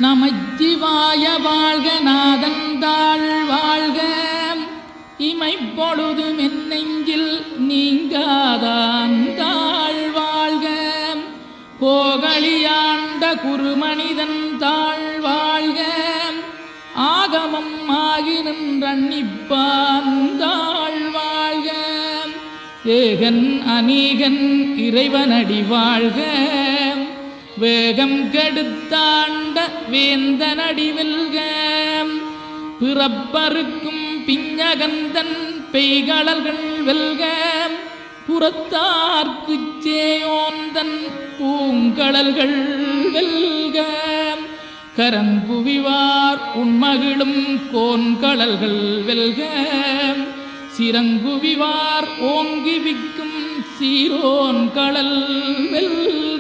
நமச்சிவாய வாழ்க நாதந்தாள் வாழ்க இமைப்பொழுதும் என் நெஞ்சில் நீங்காதாந்தாள் வாழ்க கோகலியாண்ட குருமனிதன் தாழ் வாழ்க ஆகமம் ஆகி நின்றன்னிப்பாந்தாள் வாழ்க ஏகன் அநீகன் இறைவனடி வாழ்க வேகம் கெடுத்தாண்ட வேந்தனடி வெல்க பிறப்பருக்கும் பிஞகந்தன் பெய்களல்கள் வெல்க புறத்தார்க்குச் சேயோந்தன் பூங்கடல்கள் வெல்க கரங்குவிவார் உண்மகிழும் கோன்கடல்கள் வெல்க சிறங்குவிவார் ஓங்கி விக்கும் சீரோன் கடல் வெல்க.